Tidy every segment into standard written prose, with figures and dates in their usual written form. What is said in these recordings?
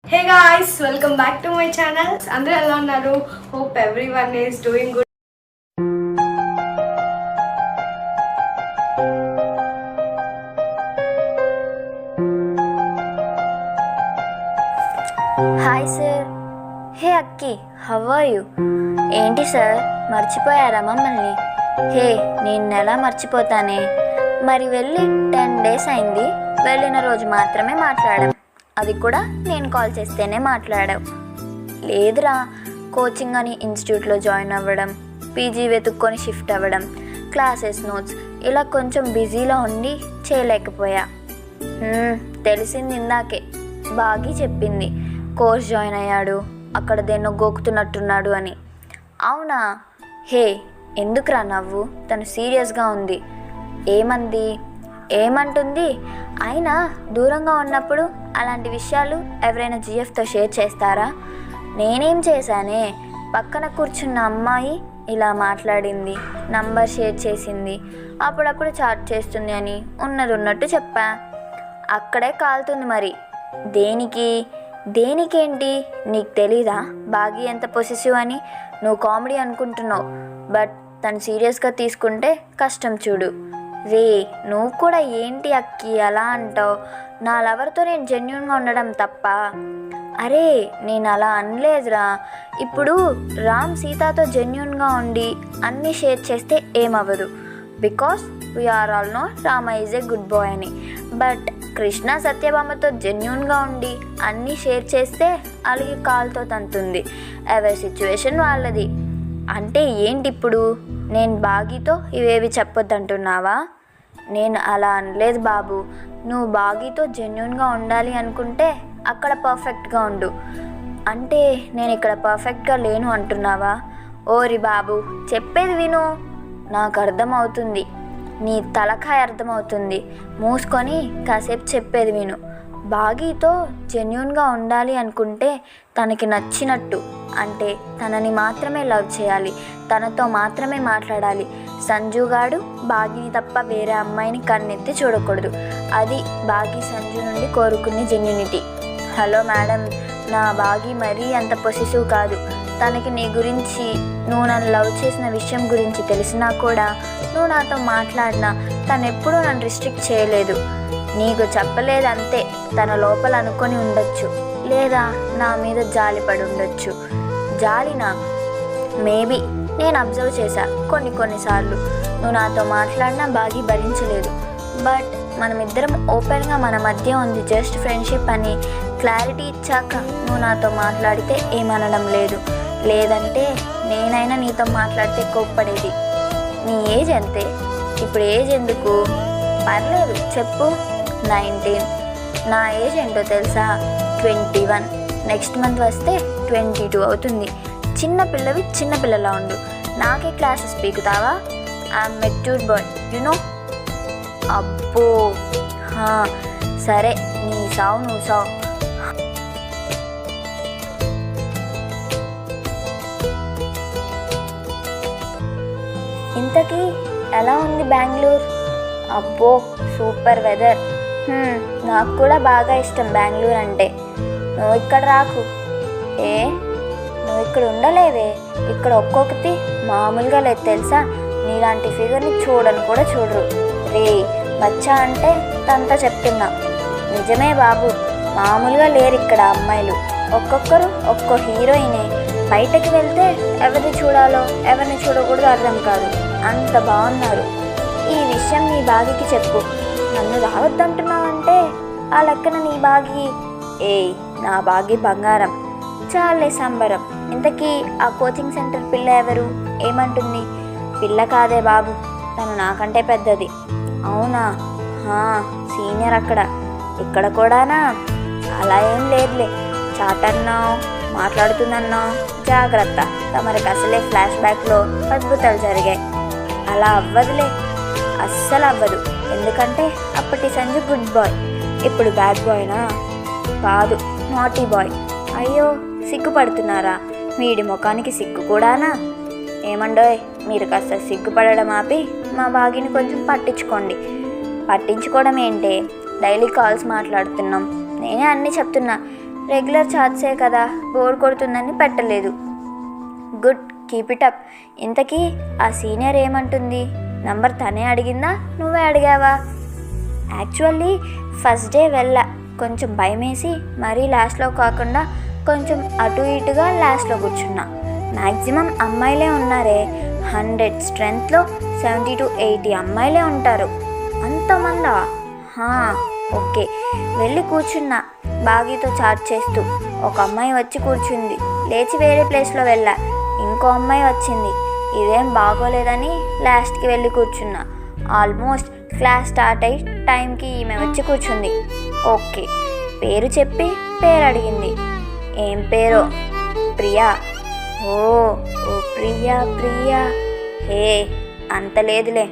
Hey guys, welcome back to my channel. Andru ela unnaru? Hope everyone is doing good. Hi sir. Hey Akki, how are you? ఏంటి sir, మర్చిపోయారా మమ్మల్ని? హే, నేను ఎలా మర్చిపోతానే? మరి వెళ్ళి 10 days అయింది. వెళ్ళిన రోజు మాత్రమే మాట్లాడాం, అది కూడా నేను కాల్ చేస్తేనే మాట్లాడావు. లేదురా, కోచింగ్ అని ఇన్స్టిట్యూట్లో జాయిన్ అవ్వడం, పీజీ వెతుక్కొని షిఫ్ట్ అవ్వడం, క్లాసెస్ నోట్స్ ఇలా కొంచెం బిజీలో ఉండి చేయలేకపోయా. తెలిసింది ఇందాకే, బాగా చెప్పింది. కోర్స్ జాయిన్ అయ్యాడు, అక్కడ దేన్నో గోకుతున్నట్టున్నాడు అని. అవునా? హే, ఎందుకురా నవ్వు? తను సీరియస్గా ఉంది. ఏమంటుంది? అయినా దూరంగా ఉన్నప్పుడు అలాంటి విషయాలు ఎవరైనా జిఎఫ్తో షేర్ చేస్తారా? నేనేం చేశానే? పక్కన కూర్చున్న అమ్మాయి ఇలా మాట్లాడింది, నంబర్ షేర్ చేసింది, అప్పుడప్పుడు చాట్ చేస్తుంది అని ఉన్నది ఉన్నట్టు చెప్పా. అక్కడే కాలుతుంది మరి. దేనికేంటి? నీకు తెలీదా బాగి ఎంత పొసెసివ్ అని? నువ్వు కామెడీ అనుకుంటున్నావు, బట్ తను సీరియస్గా తీసుకుంటే కష్టం చూడు. రే, నువ్వు కూడా ఏంటి అక్కి అలా అంటావు? నా లవర్తో నేను జెన్యూన్గా ఉండడం తప్ప? అరే, నేను అలా అనలేదురా. ఇప్పుడు రామ్ సీతాతో జెన్యూన్గా ఉండి అన్నీ షేర్ చేస్తే ఏమవ్వదు, because we are all know Rama is a good boy అని. బట్ కృష్ణ సత్యభామతో జెన్యూన్గా ఉండి అన్నీ షేర్ చేస్తే అలాగే కాలుతో తంతుంది. ఎవరి సిచ్యువేషన్ వాళ్ళది. అంటే ఏంటి ఇప్పుడు? నేను బాగీతో ఇవేవి చెప్పొద్దంటున్నావా? నేను అలా అనలేదు బాబు. నువ్వు బాగీతో జెన్యూన్గా ఉండాలి అనుకుంటే అక్కడ పర్ఫెక్ట్గా ఉండు. అంటే నేను ఇక్కడ పర్ఫెక్ట్గా లేను అంటున్నావా? ఓరి బాబు, చెప్పేది విను. నాకు అర్థమవుతుంది, నీ తలకాయ అర్థమవుతుంది. మూసుకొని కాసేపు చెప్పేది విను. బాగీతో జెన్యూన్గా ఉండాలి అనుకుంటే తనకి నచ్చినట్టు, అంటే తనని మాత్రమే లవ్ చేయాలి, తనతో మాత్రమే మాట్లాడాలి. సంజుగాడు బాగీని తప్ప వేరే అమ్మాయిని కన్నెత్తి చూడకూడదు. అది బాగీ సంజు నుండి కోరుకునే జెన్యూనిటీ. హలో మేడం, నా బాగీ మరీ అంత పొసెసివ్ కాదు. తనకి నీ గురించి, నువ్వు నన్ను లవ్ చేసిన విషయం గురించి తెలిసినా కూడా నువ్వు నాతో మాట్లాడినా తను ఎప్పుడూ నన్ను రిస్ట్రిక్ట్ చేయలేదు. నీకు చెప్పలేదంతే. తన లోపల అనుకొని ఉండొచ్చు, లేదా నా మీద జాలి పడి ఉండొచ్చు. జాలినా? మేబీ. నేను అబ్జర్వ్ చేశా కొన్నిసార్లు. నువ్వు నాతో మాట్లాడినా బాగా భరించలేదు. బట్ మనమిద్దరం ఓపెన్గా మన మధ్య ఉంది జస్ట్ ఫ్రెండ్షిప్ అని క్లారిటీ ఇచ్చాక నువ్వు నాతో మాట్లాడితే ఏమనడం లేదు. లేదంటే నేనైనా నీతో మాట్లాడితే కోప్పడేది. నీ ఏజ్ అంతే. ఇప్పుడు ఏజ్ ఎందుకు? పర్లేదు చెప్పు. 19. నా ఏజ్ ఏంటో తెలుసా? 21. నెక్స్ట్ మంత్ వస్తే 22 అవుతుంది. చిన్నపిల్లవి చిన్నపిల్లలా ఉండు. నాకే క్లాసెస్ పీకుతావా? I'm matured boy, you know. అబ్బో, సరే, నీ సావు నువ్వు సావు. ఇంతకీ ఎలా ఉంది బెంగళూరు? అబ్బో, సూపర్ వెదర్. నాకు కూడా బాగా ఇష్టం బెంగళూరు అంటే. నువ్వు ఇక్కడ రాకు. నువ్వు ఇక్కడ ఉండలేవే. ఇక్కడ ఒక్కొక్కటి మామూలుగా లేదు తెలుసా? నీలాంటి ఫిగర్ని చూడను కూడా చూడరు. రే, బచ్చా అంటే తనతో చెప్తున్నా. నిజమే బాబు, మామూలుగా లేరు ఇక్కడ అమ్మాయిలు. ఒక్కొక్కరు ఒక్కో హీరోయినే. బయటకు వెళ్తే ఎవరిని చూడాలో ఎవరిని చూడకూడదో అర్థం కాదు, అంత బాగున్నారు. ఈ విషయం నీ బాగికి చెప్పు. నన్ను రావద్దంటున్నావంటే ఆ లెక్కన నీ బాగి. నా బాగి బంగారం. చాలే సంబరం. ఇంతకీ ఆ కోచింగ్ సెంటర్ పిల్ల ఎవరు? ఏమంటుంది? పిల్ల కాదే బాబు, తను నాకంటే పెద్దది. అవునా? సీనియర్ అక్కడ. ఇక్కడ కూడానా? అలా ఏం లేదులే. చాటన్నావు, మాట్లాడుతుందన్నావు. జాగ్రత్త, తమరికి అసలే ఫ్లాష్ బ్యాక్లో అద్భుతాలు జరిగాయి. అలా అవ్వదులే, అస్సలు అవ్వదు. ఎందుకంటే అప్పటి సంజు గుడ్ బాయ్, ఇప్పుడు బ్యాడ్ బాయ్నా? కాదు, నాటీ బాయ్. అయ్యో, సిగ్గుపడుతున్నారా? వీడి ముఖానికి సిగ్గు కూడానా? ఏమండోయ్, మీరు కాస్త సిగ్గుపడడం ఆపి మా బాగిని కొంచెం పట్టించుకోండి. పట్టించుకోవడం ఏంటే? డైలీ కాల్స్ మాట్లాడుతున్నాం. నేనే అన్నీ చెప్తున్నా. రెగ్యులర్ చాట్సే కదా, బోర్ కొడుతుందని పెట్టలేదు. Good, keep it up. ఇంతకీ ఆ సీనియర్ ఏమంటుంది? నంబర్ తనే అడిగిందా, నువ్వే అడిగావా? యాక్చువల్లీ ఫస్ట్ డే వెళ్ళా, కొంచెం భయమేసి మరీ లాస్ట్లో కాకుండా కొంచెం అటు ఇటుగా లాస్ట్లో కూర్చున్నా. మ్యాక్సిమం అమ్మాయిలే ఉన్నారే, 100 స్ట్రెంత్లో 70 to 80 అమ్మాయిలే ఉంటారు. అంతమందా? ఓకే. వెళ్ళి కూర్చున్నా, బాగీతో చాట్ చేస్తూ. ఒక అమ్మాయి వచ్చి కూర్చుంది, లేచి వేరే ప్లేస్లో వెళ్ళా. ఇంకో అమ్మాయి వచ్చింది, ఇదేం బాగోలేదని లాస్ట్కి వెళ్ళి కూర్చున్నా. ఆల్మోస్ట్ క్లాస్ స్టార్ట్ అయ్యి టైంకి ఈమె వచ్చి కూర్చుంది. ఓకే, పేరు చెప్పి పేరు అడిగింది. ఏం పేరో? ప్రియా. ఓ ప్రియా. హే, అంత లేదులే.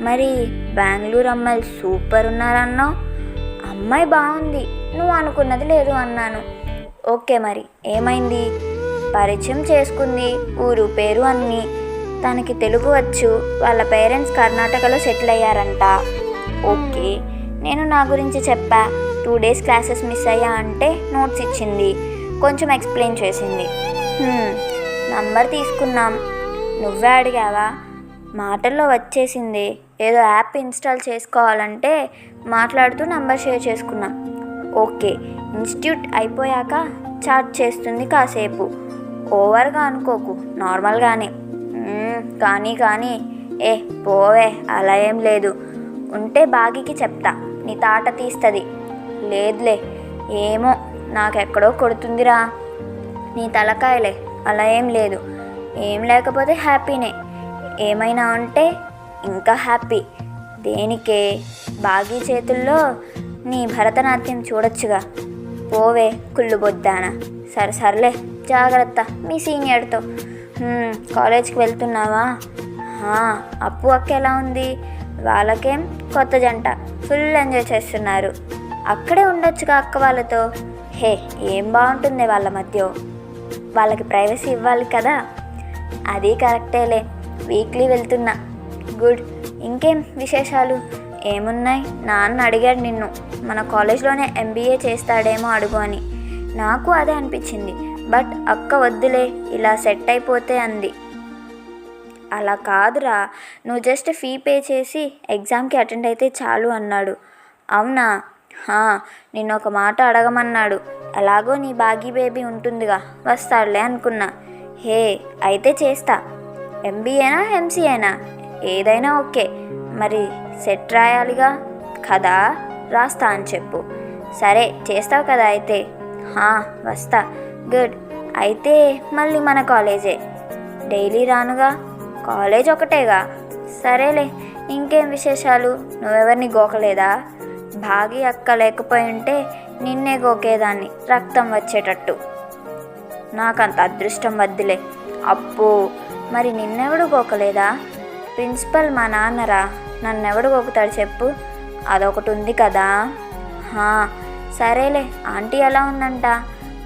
మరి బెంగళూరు అమ్మాయిలు సూపర్ ఉన్నారన్నావు. అమ్మాయి బాగుంది, నువ్వు అనుకున్నది లేదు అన్నాను. ఓకే, మరి ఏమైంది? పరిచయం చేసుకుంది, ఊరు పేరు అన్నీ. తనకి తెలుగు వచ్చు, వాళ్ళ పేరెంట్స్ కర్ణాటకలో సెటిల్ అయ్యారంట. ఓకే, నేను నా గురించి చెప్పా. 2 days క్లాసెస్ మిస్ అయ్యా అంటే నోట్స్ ఇచ్చింది, కొంచెం ఎక్స్ప్లెయిన్ చేసింది. నంబర్ తీసుకున్నాం, నువ్వే అడిగావా? మాటల్లో వచ్చేసింది. ఏదో యాప్ ఇన్స్టాల్ చేసుకోవాలంటే మాట్లాడుతూ నంబర్ షేర్ చేసుకున్నాం. ఓకే, ఇన్స్టిట్యూట్ అయిపోయాక చాట్ చేస్తుంది కాసేపు. ఓవర్గా అనుకోకు, నార్మల్గానే. కానీ ఏ పోవే, అలా ఏం లేదు. ఉంటే బాగికి చెప్తా, నీ తాట తీస్తుంది. లేదులే, ఏమో నాకెక్కడో కొడుతుందిరా. నీ తలకాయలే, అలా ఏం లేదు. ఏం లేకపోతే హ్యాపీనే, ఏమైనా ఉంటే ఇంకా హ్యాపీ. దేనికే? బాగీ చేతుల్లో నీ భరతనాట్యం చూడొచ్చుగా. పోవే కుళ్ళుబొద్దానా. సర్లే, జాగ్రత్త మీ సీనియర్తో. కాలేజ్కి వెళ్తున్నావా? అప్పు అక్క ఎలా ఉంది? వాళ్ళకేం కొత్త జంట, ఫుల్ ఎంజాయ్ చేస్తున్నారు. అక్కడే ఉండొచ్చుగా అక్క వాళ్ళతో. హే, ఏం బాగుంటుంది వాళ్ళ మధ్య. వాళ్ళకి ప్రైవసీ ఇవ్వాలి కదా. అది కరెక్టేలే, వీక్లీ వెళ్తున్నా. గుడ్. ఇంకేం విశేషాలు? ఏమున్నాయి? నాన్న అడిగాడు నిన్ను మన కాలేజ్లోనే MBA చేస్తాడేమో అడుగు అని. నాకు అదే అనిపించింది, బట్ అక్క వద్దులే, ఇలా సెట్ అయిపోతే అంది. అలా కాదురా, నువ్వు జస్ట్ ఫీ పే చేసి ఎగ్జామ్కి అటెండ్ అయితే చాలు అన్నాడు. అవునా? నిన్ను ఒక మాట అడగమన్నాడు. ఎలాగో నీ బాగీ బేబీ ఉంటుందిగా, వస్తాడులే అనుకున్నా. హే, అయితే చేస్తా. MBAనా MCAనా? ఏదైనా ఓకే. మరి సెట్ రాయాలిగా కదా, రాస్తా అని చెప్పు. సరే, చేస్తావు కదా అయితే. వస్తా. గుడ్. అయితే మళ్ళీ మన కాలేజే. డైలీ రానుగా, కాలేజ్ ఒకటేగా. సరేలే, ఇంకేం విశేషాలు? నువ్వెవరిని గోకలేదా? బాగి అక్క లేకపోయి ఉంటే నిన్నే గోకేదాన్ని, రక్తం వచ్చేటట్టు. నాకంత అదృష్టం వద్దులే. అప్పు, మరి నిన్నెవడు గోకలేదా? ప్రిన్సిపల్ మా నాన్నరా, నన్నెవడు గోకుతాడు చెప్పు? అదొకటి ఉంది కదా. సరేలే, ఆంటీ ఎలా ఉందంట?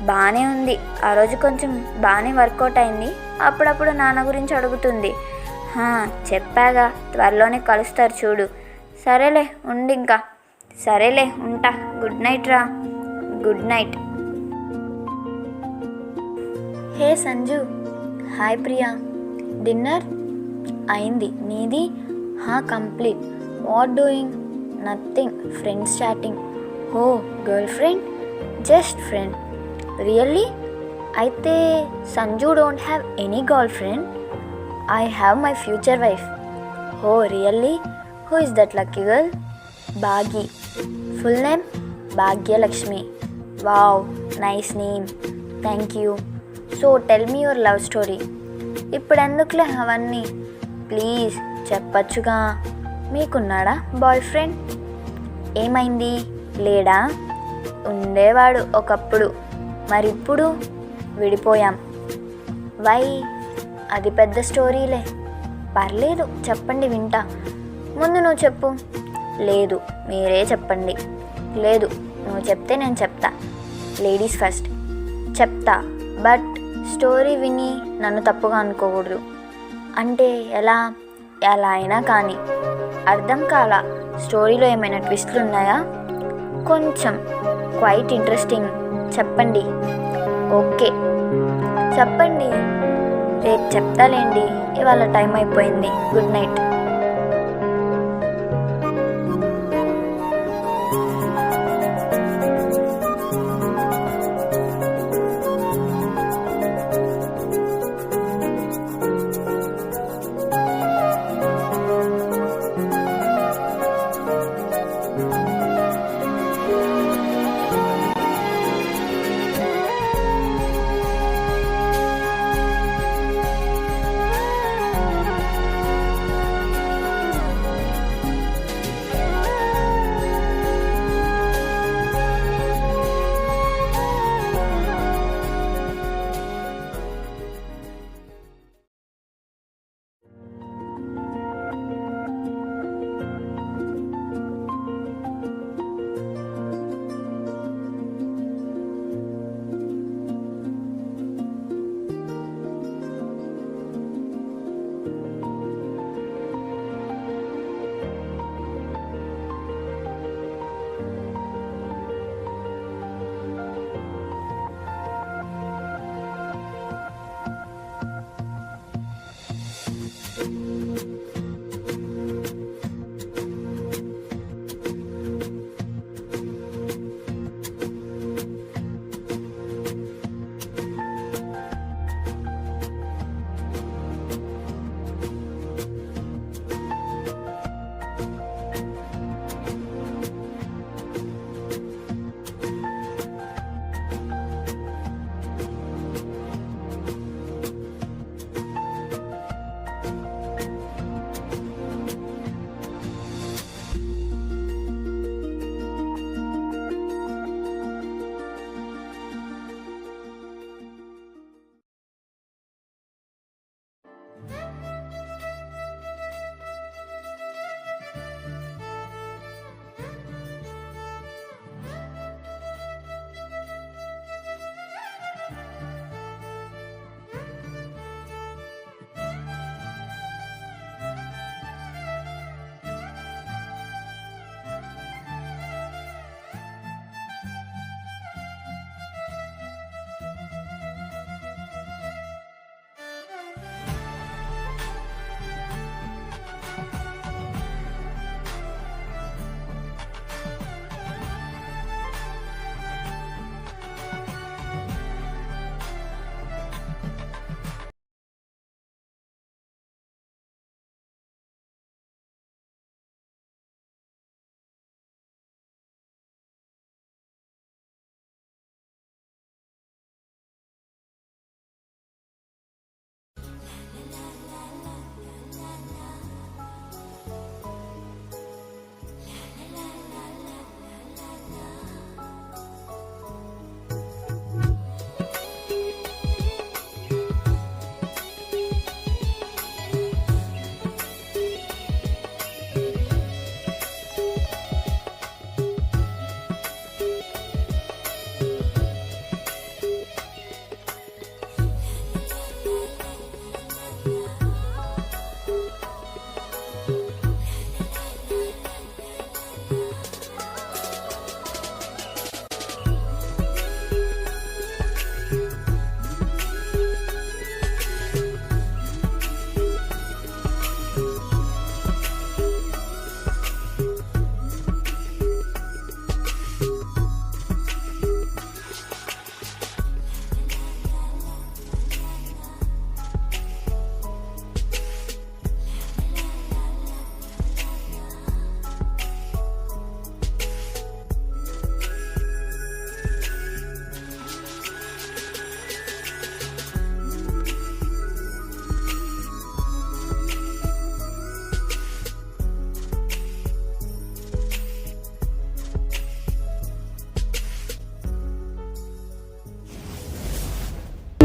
బాగానే ఉంది. ఆ రోజు కొంచెం బాగానే వర్కౌట్ అయింది. అప్పుడప్పుడు నాన్న గురించి అడుగుతుంది. చెప్పాగా, త్వరలోనే కలుస్తారు చూడు. సరేలే, ఉండి ఇంకా. సరేలే, ఉంటా. గుడ్ నైట్ రా. Good night. Hey Sanju. Hi Priya. Dinner అయింది, నీది? Complete. What doing? Nothing, friends chatting. Oh, girl friend? Just friend. Really? అయితే Sanju don't have any girl friend? I have my future wife. Oh really? Who is that lucky girl? Bagi. Full name? Bhagyalakshmi. Wow, nice name. Thank you. So tell me your love story. ఇప్పుడు ఎందుకులే అవన్నీ, please చెప్పచ్చుగా. మీకున్నాడా boy friend? ఏమైంది, లేడా? ఉండేవాడు ఒకప్పుడు, మరిప్పుడు విడిపోయాం. వై? అది పెద్ద స్టోరీలే. పర్లేదు, చెప్పండి, వింటా. ముందు నువ్వు చెప్పు. లేదు, మీరే చెప్పండి. లేదు, నువ్వు చెప్తే నేను చెప్తా. Ladies first. చెప్తా, బట్ స్టోరీ విని నన్ను తప్పుగా అనుకోకూడదు. అంటే ఎలా? ఎలా అయినా కానీ. అర్థం కాలా. స్టోరీలో ఏమైనా ట్విస్ట్లు ఉన్నాయా? కొంచెం. Quite interesting. చెప్పండి. ఓకే చెప్పండి. రేపు చెప్తాలేండి. ఇవాళ టైం అయిపోయింది. Good night.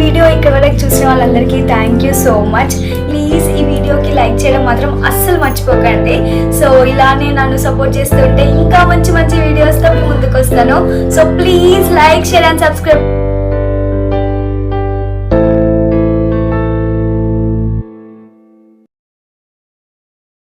వీడియో ఇక్కడ వరకు చూసిన వాళ్ళందరికీ thank you so much. Please ఈ వీడియోకి లైక్ చేయడం మాత్రం అస్సలు మర్చిపోకండి. సో ఇలానే నన్ను సపోర్ట్ చేస్తుంటే ఇంకా మంచి మంచి వీడియోస్తో మీ ముందుకు వస్తాను. So please like, share and subscribe.